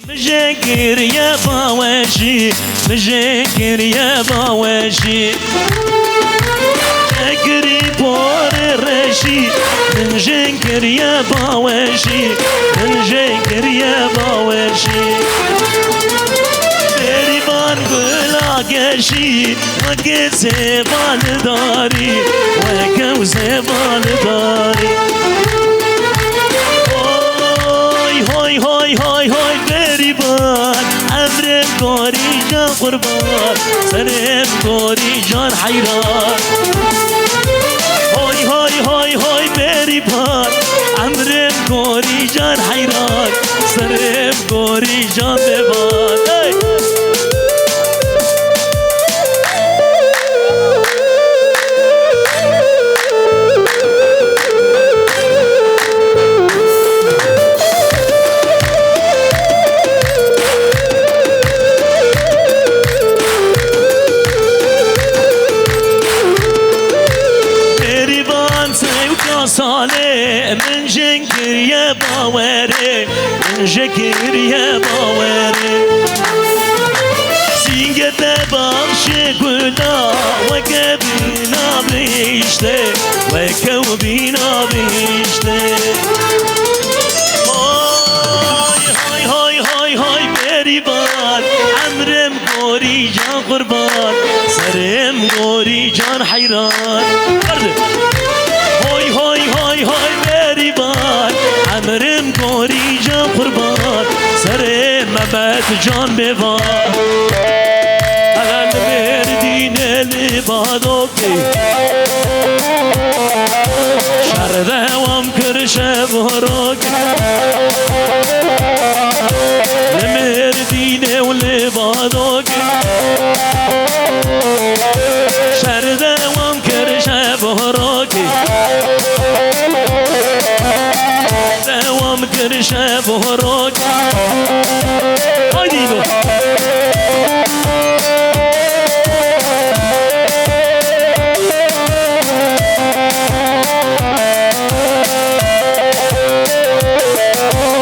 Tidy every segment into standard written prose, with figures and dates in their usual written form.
مجاكر يا باوشي مجاكر يا باوشي جاكري بور الرشي مجاكر يا باوشي مجاكر يا باوشي بريبان بلا قشي وكي زبال داري وكو زبال داري هاي هاي هاي هاي بريبان عمرم قاري جان قربان سرم قاري جان حيران هاي هاي هاي هاي بريبان عمرم قاري جان حيران سرم قاري جان ببان صالح من جنكر يا باوري من جنكر يا باوري سينجة بامشي قلنا وكبينا بيشتي وكوبينا بيشتي هاي هاي هاي هاي بريبان عمرم قوري جان قربان سرم قوري جان حيران هاي هاي هاي هاي بريبان عمرم قوري جان قربان سرم مبت جان بوان على البردين اللي بادوكي شرده وامكرشه بهروكي المردين واللي بادوكي شرده وامكرشه بهروكي دوام كرشه بهروك هايدي بو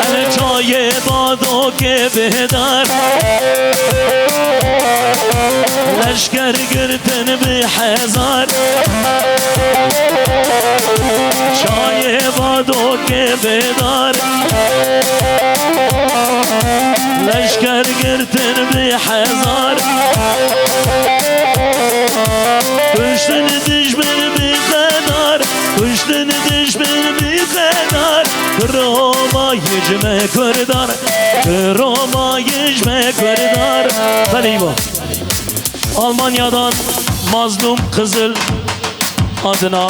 هل جای بادو که بهدار لشکر گرتن به هزار جای بادو که بدار لشکر گرتن به هزار کشتن دشمن بی قدار کشتن دشمن بی قدار رومایش مکردار رومایش مکردار خلیبا Almanya'dan mazlum Kızıl adına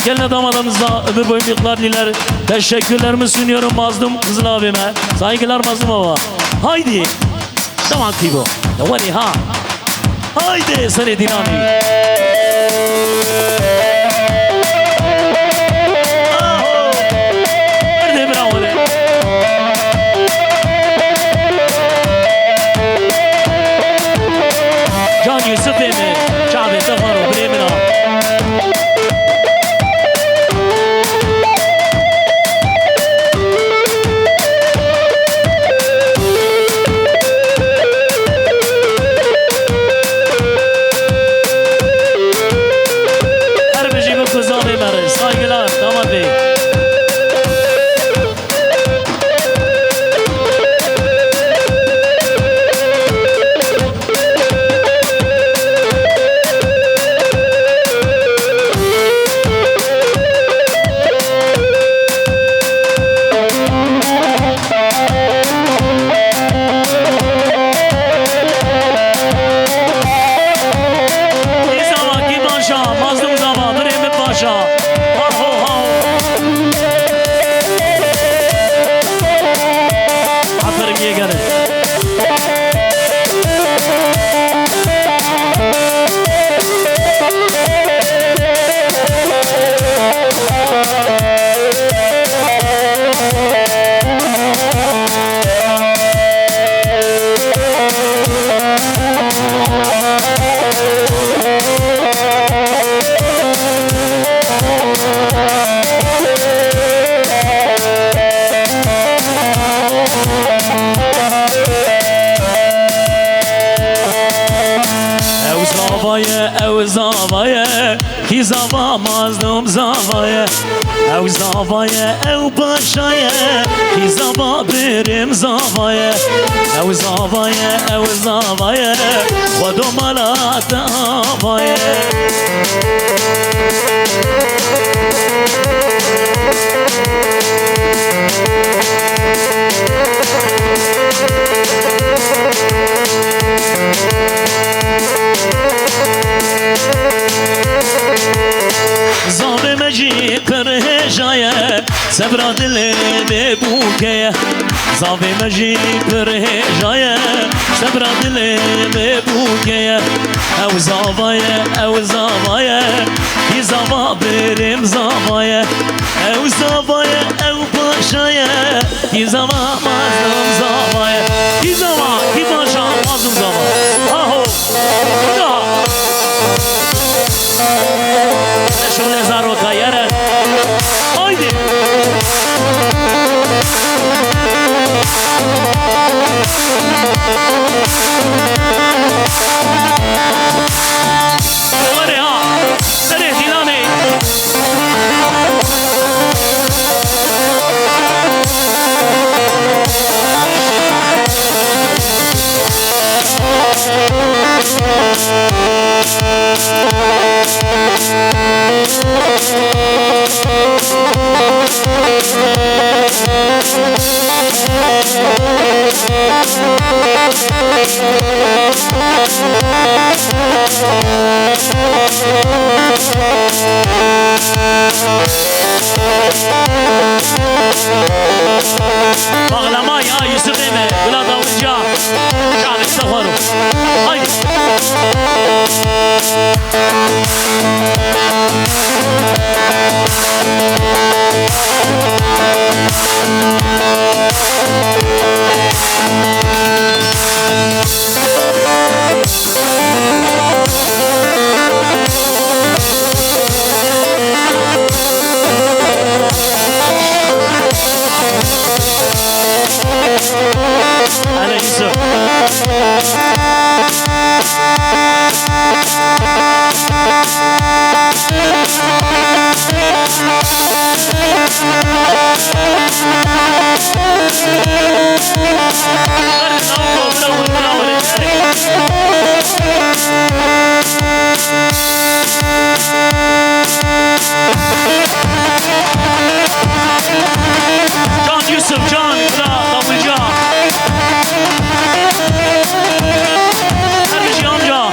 gelin damadımıza ömür boyu mutluluklar diler. Teşekkürlerimi sunuyorum mazlum Kızıl abime. Saygılar mazlum baba. Haydi. Tamam Tibo. Davani ha. Haydi seni dinami. Nerede bravo de. Can Yusuf Emir. Şabi Zafaro Bremina. زاوایه او زاوایه کی زاوا مازنم زاوایه او زاوایه او باشایه کی زاوا بریم زاوایه او زاوایه او زاوایه خودو ملات آوایه زاوی مجی پر هجایه سبرا دل ببوکه زاوی مجی پر هجایه سبرا دل ببوکه او زاوایه او زاوایه کی زاوا بریم زاوایه او زاوایه او باشایه کی زاوا مازم زاوایه کی زاوا کی باشا مازم زاوا آهو شونه زارو کایره haydi Hadi ha seni dinami Bağlama ya Yusuf Eme, Bula Davulca, Şahmet Safaru. Haydi. Hadi Yusuf. Can Yusuf, Can, Davulca. Herkes amca.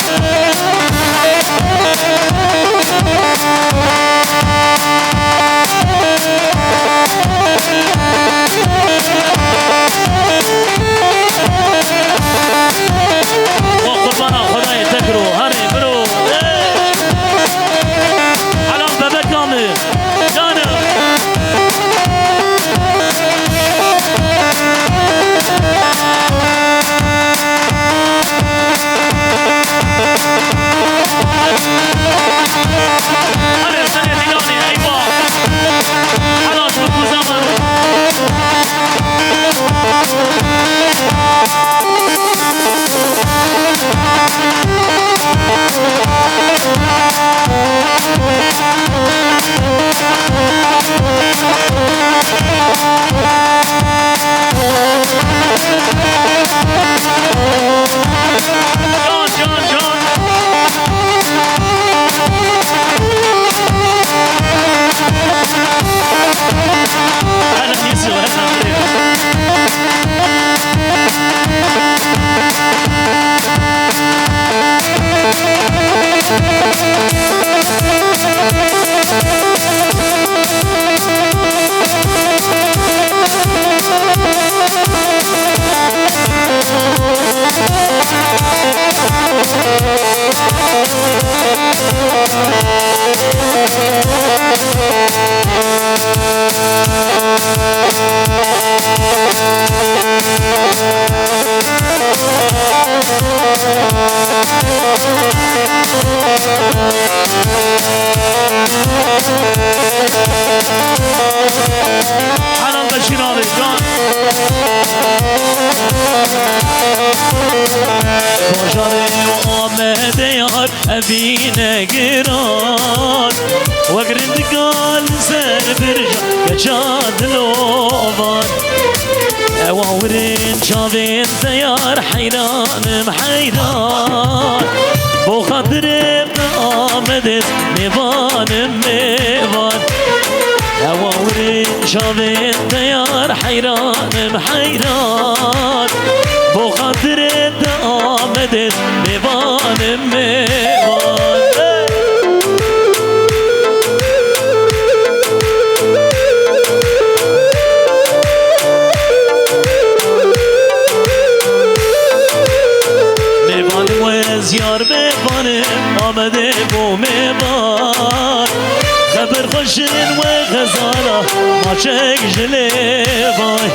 Kurbana Xudaya tekro, hani bro. Alam bebek kamı. Canım. Hadi seni dinani eyvah. Halas bu zaman. Can, Can, Can. Hadi Yusuf, hadi. Hanan Beşir abi, Can. Bajarı Ahmet yar, أبينا قران وقرد قال سر برجع كجاد لوفان واورين شافين سيار حيران محيران بو خاطر آمدت ميبان ميبان واورين شافين سيار حيران محيران بو خاطر آمدت ميبان ميبان زیار ببانه آمده بو میبان خبر خوشین و غزالا ما چک جلی بای